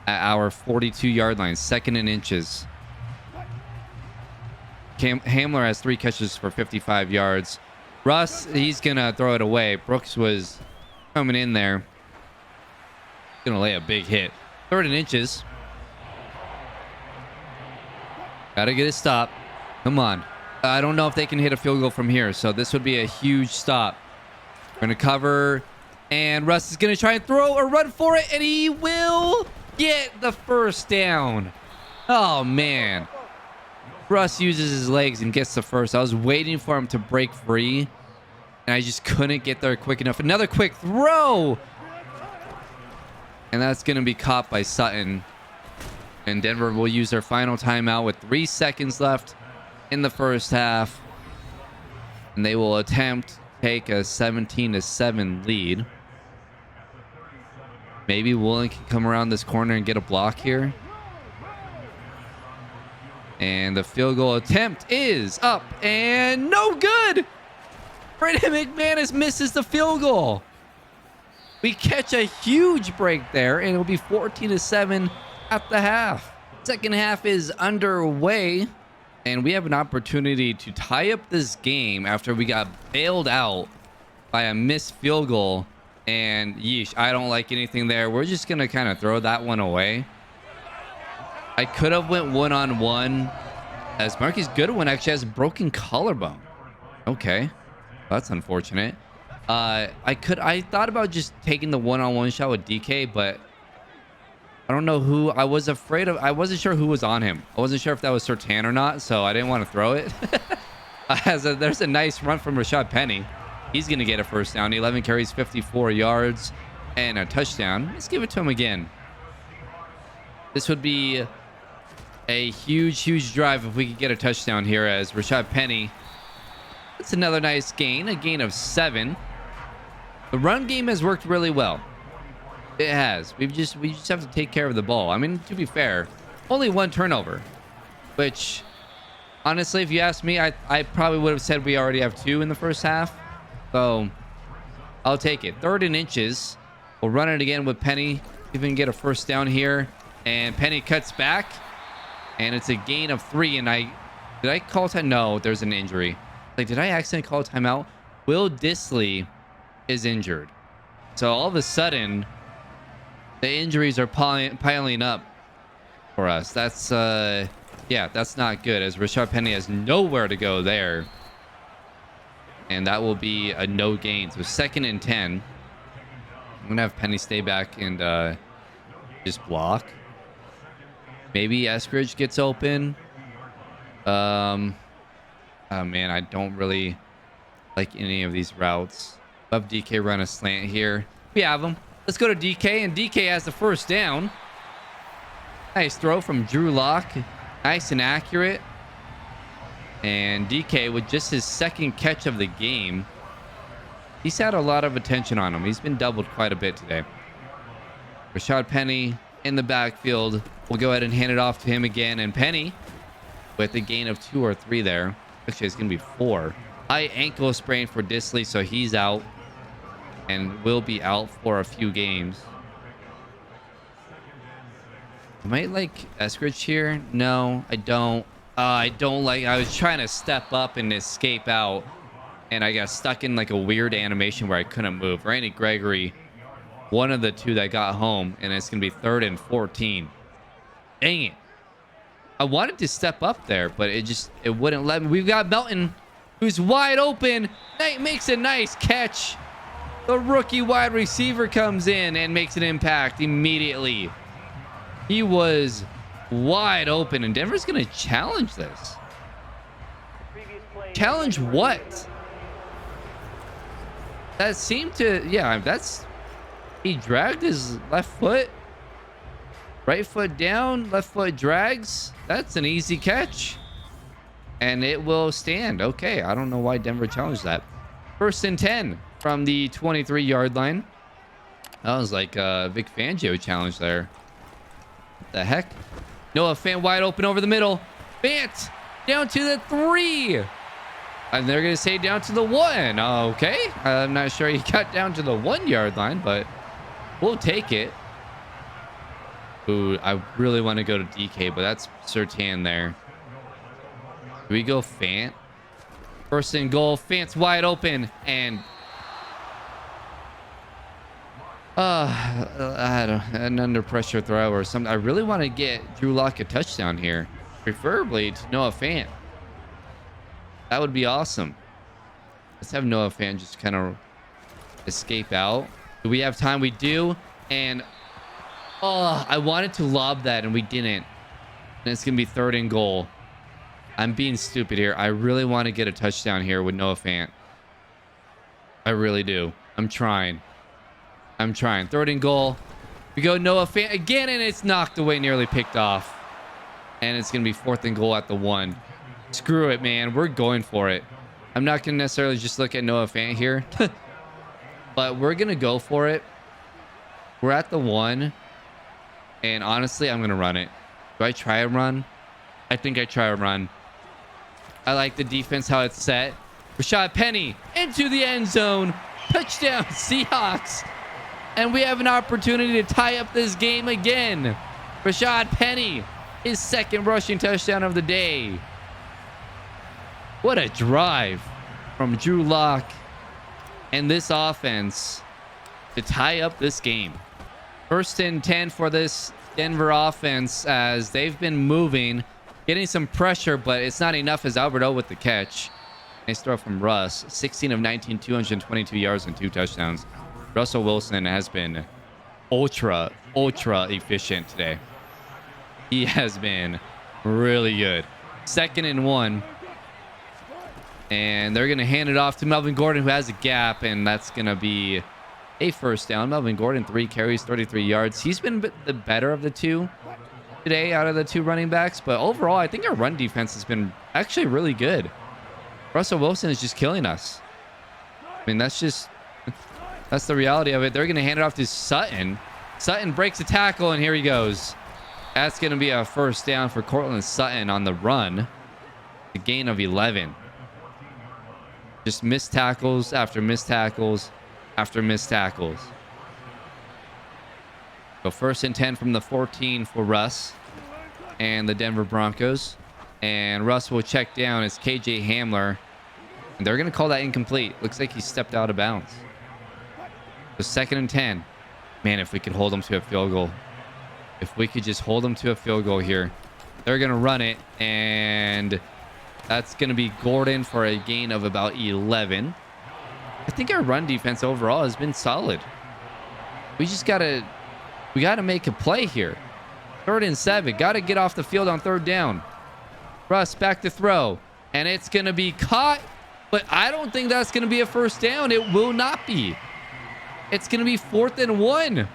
at our 42-yard line. 2nd and inches. Hamler has 3 catches for 55 yards. Russ, he's going to throw it away. Brooks was coming in there. Going to lay a big hit. 3rd and inches. Gotta get a stop. Come on. I don't know if they can hit a field goal from here, so this would be a huge stop. We're going to cover, and Russ is going to try and throw or run for it, and he will get the first down. Oh, man. Russ uses his legs and gets the first. I was waiting for him to break free, and I just couldn't get there quick enough. Another quick throw, and that's going to be caught by Sutton. And Denver will use their final timeout with 3 seconds left in the first half. And they will attempt to take a 17-7 lead. Maybe Woolen can come around this corner and get a block here. And the field goal attempt is up and no good. Brandon McManus misses the field goal. We catch a huge break there, and it'll be 14-7 at the half. 2nd half is underway, and we have an opportunity to tie up this game after we got bailed out by a missed field goal. And yeesh, I don't like anything there. We're just gonna kind of throw that one away. I could have went one-on-one, as Marcus Goodwin actually has a broken collarbone. Okay, that's unfortunate. I thought about just taking the one-on-one shot with DK, but I don't know who. I was afraid of. I wasn't sure who was on him. I wasn't sure if that was Surtain or not, so I didn't want to throw it. There's a nice run from Rashad Penny. He's going to get a first down. 11 carries, 54 yards, and a touchdown. Let's give it to him again. This would be a huge drive if we could get a touchdown here, as Rashad Penny. That's another nice gain, a gain of 7. The run game has worked really well. It has. We just have to take care of the ball. I mean, to be fair, only 1 turnover, which honestly, if you ask me, I probably would have said we already have 2 in the first half. So I'll take it. 3rd and inches. We'll run it again with Penny. See if we can get a first down here. And Penny cuts back, and it's a gain of 3. And did I call time? No, there's an injury. Like, did I accidentally call a timeout? Will Disley is injured. So all of a sudden, the injuries are piling up for us. That's yeah, that's not good, as Rashad Penny has nowhere to go there. And that will be a no gain. So 2nd and 10. I'm gonna have Penny stay back and just block. Maybe Eskridge gets open. Oh man, I don't really like any of these routes. Love DK run a slant here. We have him. Let's go to DK, and DK has the first down. Nice throw from Drew Lock. Nice and accurate. And DK with just his 2nd catch of the game. He's had a lot of attention on him. He's been doubled quite a bit today. Rashad Penny in the backfield. We'll go ahead and hand it off to him again. And Penny with a gain of 2 or 3 there. Actually, it's going to be 4. High ankle sprain for Disley, so he's out. And will be out for a few games. I might like Eskridge here. No, I don't. I don't like. I was trying to step up and escape out, and I got stuck in like a weird animation where I couldn't move. Randy Gregory, one of the two that got home, and it's gonna be 3rd and 14. Dang it! I wanted to step up there, but it wouldn't let me. We've got Melton, who's wide open. Knight makes a nice catch. The rookie wide receiver comes in and makes an impact immediately. He was wide open, and Denver's going to challenge this. Challenge what? That seemed to, yeah, he dragged his left foot. Right foot down, left foot drags. That's an easy catch. And it will stand. Okay, I don't know why Denver challenged that. 1st and 10 from the 23-yard line. That was like a Vic Fangio challenge there. What the heck? Noah Fant wide open over the middle. Fant down to the 3. And they're going to say down to the 1. Okay. I'm not sure he got down to the 1-yard line, but we'll take it. Ooh, I really want to go to DK, but that's Surtain there. Do we go Fant? 1st and goal. Fant's wide open, and I don't, an under pressure throw or something. I really want to get Drew Lock a touchdown here, preferably to Noah Fant. That would be awesome. Let's have Noah Fant just kind of escape out. Do we have time? We do. And I wanted to lob that and we didn't. And it's gonna be 3rd and goal. I'm being stupid here. I really want to get a touchdown here with Noah Fant. I really do. I'm trying. 3rd and goal. We go Noah Fant again, and it's knocked away, nearly picked off. And it's gonna be 4th and goal at the 1. Screw it, man. We're going for it. I'm not gonna necessarily just look at Noah Fant here. But we're gonna go for it. We're at the 1. And honestly, I'm gonna run it. Do I try a run? I think I try a run. I like the defense, how it's set. Rashad Penny into the end zone. Touchdown, Seahawks. And we have an opportunity to tie up this game again. Rashad Penny, his 2nd rushing touchdown of the day. What a drive from Drew Lock and this offense to tie up this game. 1st and 10 for this Denver offense as they've been moving, getting some pressure, but it's not enough as Alberto with the catch. Nice throw from Russ. 16 of 19, 222 yards and 2 touchdowns. Russell Wilson has been ultra efficient today. He has been really good. 2nd and 1. And they're going to hand it off to Melvin Gordon, who has a gap, and that's going to be a 1st down. Melvin Gordon, 3 carries, 33 yards. He's been the better of the two today out of the 2 running backs, but overall, I think our run defense has been actually really good. Russell Wilson is just killing us. I mean, that's the reality of it. They're going to hand it off to Sutton. Sutton breaks a tackle, and here he goes. That's going to be a 1st down for Cortland Sutton on the run. A gain of 11. Just missed tackles after missed tackles after missed tackles. So 1st and 10 from the 14 for Russ and the Denver Broncos. And Russ will check down as KJ Hamler. And they're going to call that incomplete. Looks like he stepped out of bounds. So 2nd and 10. Man, if we could hold them to a field goal. If we could just hold them to a field goal here. They're going to run it. And that's going to be Gordon for a gain of about 11. I think our run defense overall has been solid. We just got to make a play here. 3rd and 7. Got to get off the field on 3rd down. Russ back to throw. And it's going to be caught. But I don't think that's going to be a 1st down. It will not be. It's going to be 4th and 1.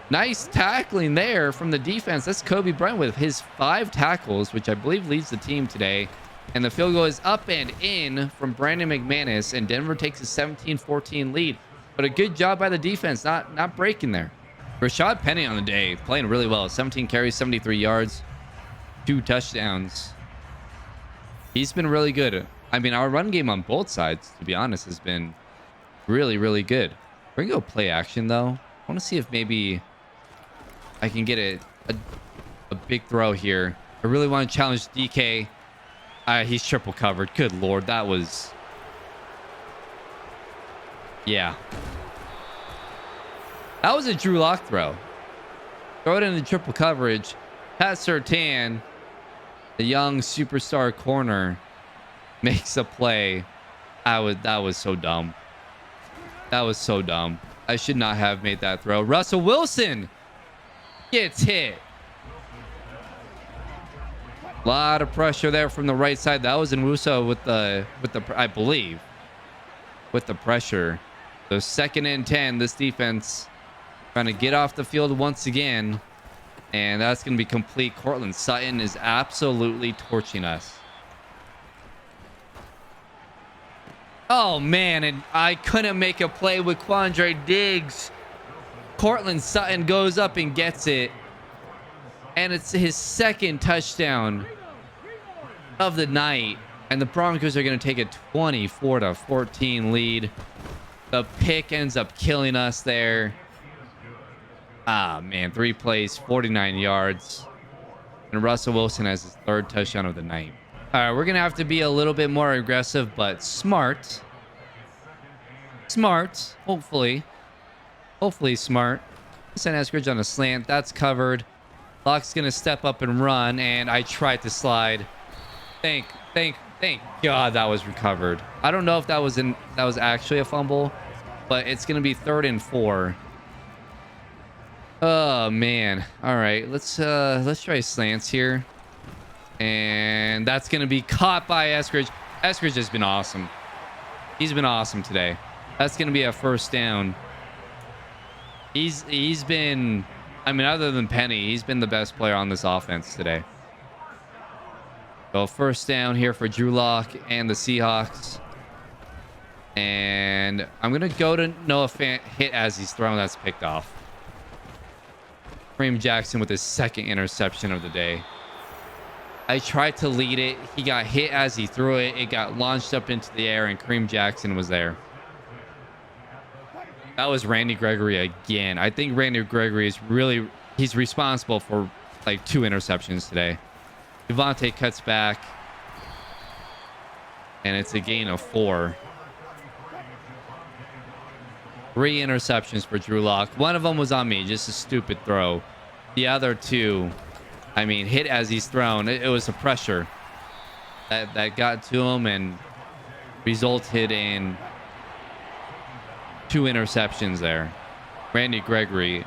Nice tackling there from the defense. That's Kobe Bryant with his 5 tackles, which I believe leads the team today. And the field goal is up and in from Brandon McManus. And Denver takes a 17-14 lead. But a good job by the defense, not breaking there. Rashad Penny on the day, playing really well. 17 carries, 73 yards, 2 touchdowns. He's been really good. I mean, our run game on both sides, to be honest, has been really good. We're going to go play action, though. I want to see if maybe I can get a big throw here. I really want to challenge DK. He's triple covered. Good Lord. That was... Yeah. That was a Drew Lock throw. Throw it into triple coverage. Pat Surtain, the young superstar corner, makes a play. That was so dumb. That was so dumb. I should not have made that throw. Russell Wilson gets hit. A lot of pressure there from the right side. That was Nwusa with the I believe with the pressure. So 2nd and 10. This defense trying to get off the field once again, and that's going to be complete. Cortland Sutton is absolutely torching us. Oh man, and I couldn't make a play with Quandre Diggs. Cortland Sutton goes up and gets it, and it's his 2nd touchdown of the night, and the Broncos are going to take a 24-14 lead. The pick ends up killing us there. Ah man, 3 plays, 49 yards, and Russell Wilson has his 3rd touchdown of the night. All right, we're gonna have to be a little bit more aggressive, but smart. Hopefully smart. Send Eskridge on a slant. That's covered. Lock's gonna step up and run, and I tried to slide. Thank God that was recovered. I don't know if that was actually a fumble, but it's gonna be 3rd and 4. Oh man. All right, let's try slants here. And that's going to be caught by Eskridge. Eskridge has been awesome. He's been awesome today. That's going to be a 1st down. He's been, I mean, other than Penny, he's been the best player on this offense today. So 1st down here for Drew Lock and the Seahawks. And I'm going to go to Noah Fant, hit as he's thrown. That's picked off. Kareem Jackson with his 2nd interception of the day. I tried to lead it. He got hit as he threw it. It got launched up into the air, and Kareem Jackson was there. That was Randy Gregory again. I think Randy Gregory is really... He's responsible for like 2 interceptions today. Devontae cuts back, and it's a gain of 4. 3 interceptions for Drew Lock. One of them was on me. Just a stupid throw. The other 2... I mean, hit as he's thrown. It was a pressure that got to him and resulted in 2 interceptions there. Randy Gregory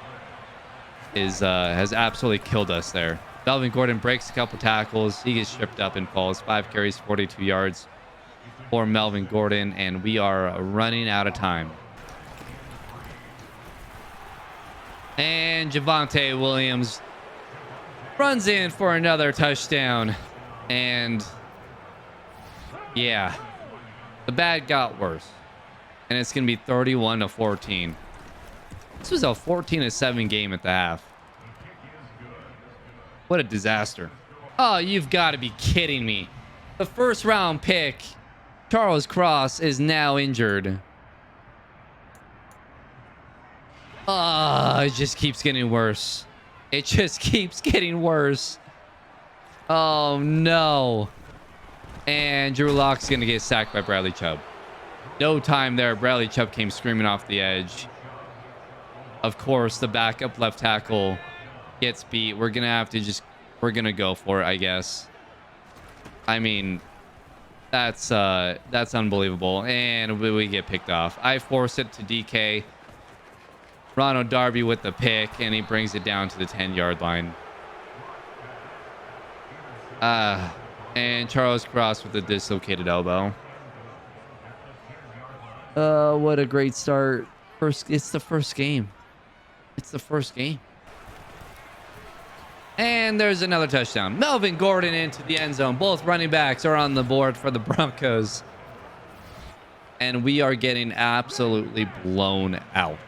has absolutely killed us there. Melvin Gordon breaks a couple tackles. He gets tripped up and falls. 5 carries, 42 yards for Melvin Gordon, and we are running out of time. And Javonte Williams runs in for another touchdown. And yeah, the bad got worse. And it's going to be 31-14. This was a 14-7 game at the half. What a disaster. Oh, you've got to be kidding me. The 1st round pick, Charles Cross, is now injured. It just keeps getting worse. It just keeps getting worse. Oh, no. And Drew Lock's going to get sacked by Bradley Chubb. No time there. Bradley Chubb came screaming off the edge. Of course, the backup left tackle gets beat. We're going to have to just... We're going to go for it, I guess. I mean, that's unbelievable. And we get picked off. I force it to DK. Ronald Darby with the pick, and he brings it down to the 10-yard line. And Charles Cross with a dislocated elbow. What a great start. It's the first game. It's the first game. And there's another touchdown. Melvin Gordon into the end zone. Both running backs are on the board for the Broncos. And we are getting absolutely blown out.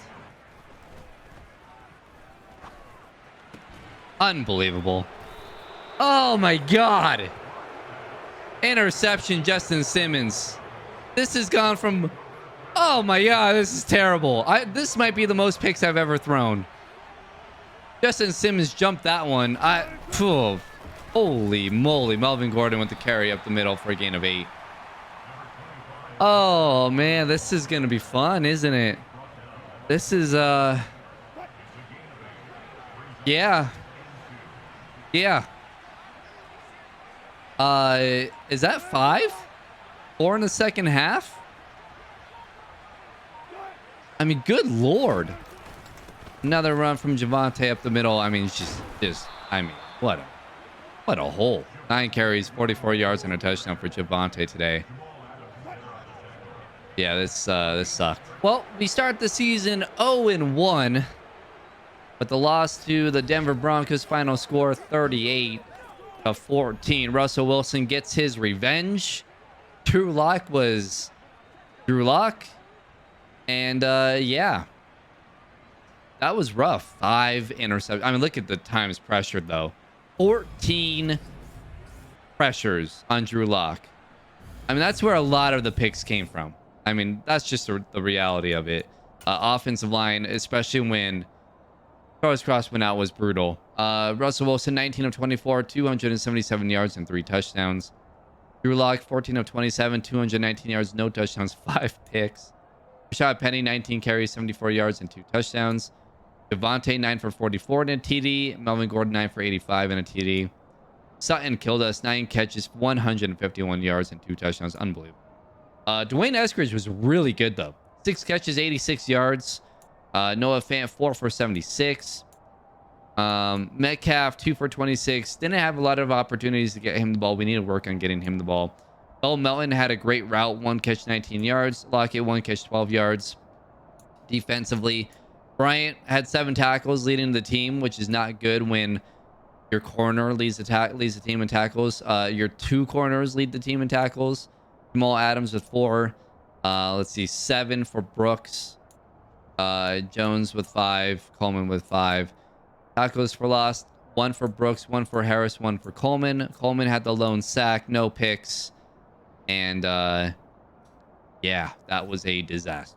Unbelievable. Oh my God. Interception, Justin Simmons. This has gone from... Oh my God, this is terrible. This might be the most picks I've ever thrown. Justin Simmons jumped that one. Oh Holy moly. Melvin Gordon with the carry up the middle for a gain of 8. Oh, man. This is going to be fun, isn't it? This is, yeah. Yeah. Is that 5? 4 in the second half? I mean, good Lord. Another run from Javonte up the middle. I mean, it's just, I mean, what a hole. 9 carries, 44 yards, and a touchdown for Javonte today. Yeah, this sucked. Well, we start the season 0-1, but the loss to the Denver Broncos, final score 38-14. Russell Wilson gets his revenge. Drew Lock was Drew Lock, and yeah, that was rough. 5 interceptions. I mean, look at the times pressured though. 14 pressures on Drew Lock. I mean, that's where a lot of the picks came from. I mean, that's just the reality of it. Offensive line, especially when Charles Cross went out, was brutal. Russell Wilson, 19 of 24, 277 yards and 3 touchdowns. Drew Lock, 14 of 27, 219 yards, no touchdowns, 5 picks. Rashad Penny, 19 carries, 74 yards and 2 touchdowns. Javonte, 9 for 44 and a TD. Melvin Gordon, 9 for 85 and a TD. Sutton killed us, 9 catches, 151 yards and 2 touchdowns. Unbelievable. Dwayne Eskridge was really good though. 6 catches, 86 yards. Noah Fant, 4 for 76. Metcalf, 2 for 26. Didn't have a lot of opportunities to get him the ball. We need to work on getting him the ball. Bell Melton had a great route. 1 catch, 19 yards. Lockett, 1 catch, 12 yards. Defensively, Bryant had 7 tackles leading the team, which is not good when your corner leads the team in tackles. Your 2 corners lead the team in tackles. Jamal Adams with 4. Let's see, 7 for Brooks. Jones with 5. Coleman with 5. Tackles for loss, 1 for Brooks, 1 for Harris, 1 for Coleman. Coleman had the lone sack, no picks. And yeah, that was a disaster.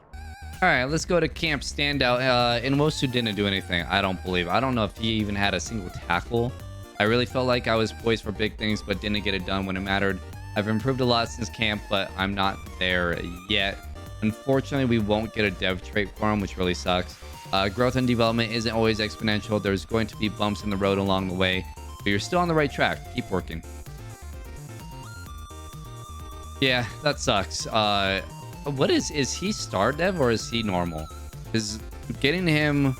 All right, let's go to camp standout. Nwosu didn't do anything, I don't believe. I don't know if he even had a single tackle. I really felt like I was poised for big things, but didn't get it done when it mattered. I've improved a lot since camp, but I'm not there yet. Unfortunately, we won't get a dev trait for him, which really sucks. Growth and development isn't always exponential. There's going to be bumps in the road along the way, but you're still on the right track. Keep working. Yeah, that sucks. What is he star dev or is he normal? Because getting him,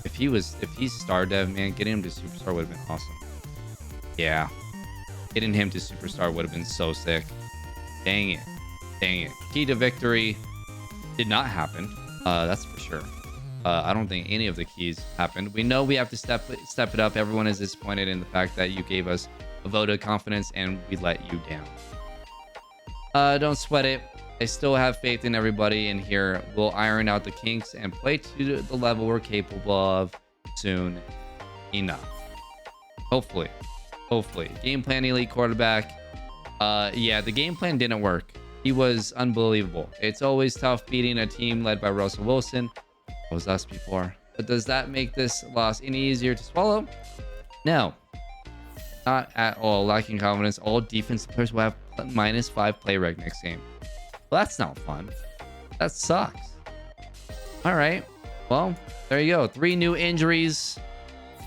if he's star dev, man, getting him to superstar would have been awesome. Yeah, getting him to superstar would have been so sick. Dang it. Key to victory did not happen. That's for sure. I don't think any of the keys happened. We know we have to step it up. Everyone is disappointed in the fact that you gave us a vote of confidence and we let you down. Don't sweat it. I still have faith in everybody in here. We'll iron out the kinks and play to the level we're capable of soon enough. Hopefully. Game plan elite quarterback. Yeah, the game plan didn't work. He was unbelievable. It's always tough beating a team led by Russell Wilson. It was us before. But does that make this loss any easier to swallow? No. Not at all. Lacking confidence. All defensive players will have -5 play reg next game. Well, that's not fun. That sucks. All right. Well, there you go. 3 new injuries.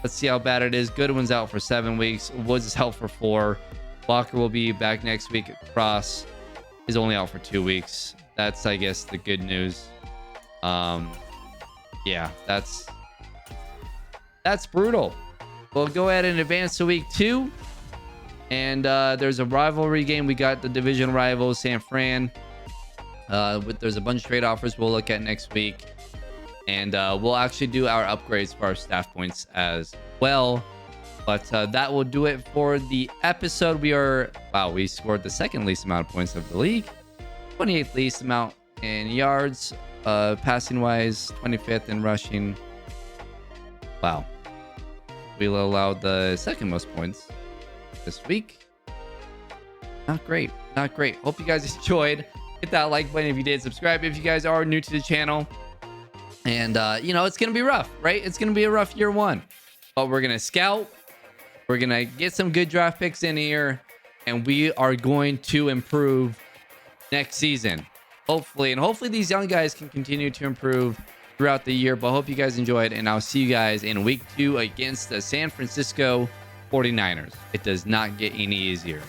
Let's see how bad it is. Goodwin's out for 7 weeks. Woods is out for 4. Walker will be back next week. Cross is only out for 2 weeks. That's, I guess, the good news. Yeah, that's brutal. We'll go ahead and advance to week 2. And there's a rivalry game. We got the division rivals, San Fran. There's a bunch of trade offers we'll look at next week. And we'll actually do our upgrades for our staff points as well. But that will do it for the episode. We scored the 2nd least amount of points of the league. 28th least amount in yards. Passing wise, 25th in rushing. Wow. We allowed the 2nd most points this week. Not great. Hope you guys enjoyed. Hit that like button if you did. Subscribe if you guys are new to the channel. And, it's going to be rough, right? It's going to be a rough year 1. But we're going to scout. We're going to get some good draft picks in here, and we are going to improve next season. Hopefully. And hopefully these young guys can continue to improve throughout the year. But I hope you guys enjoyed, and I'll see you guys in week 2 against the San Francisco 49ers. It does not get any easier.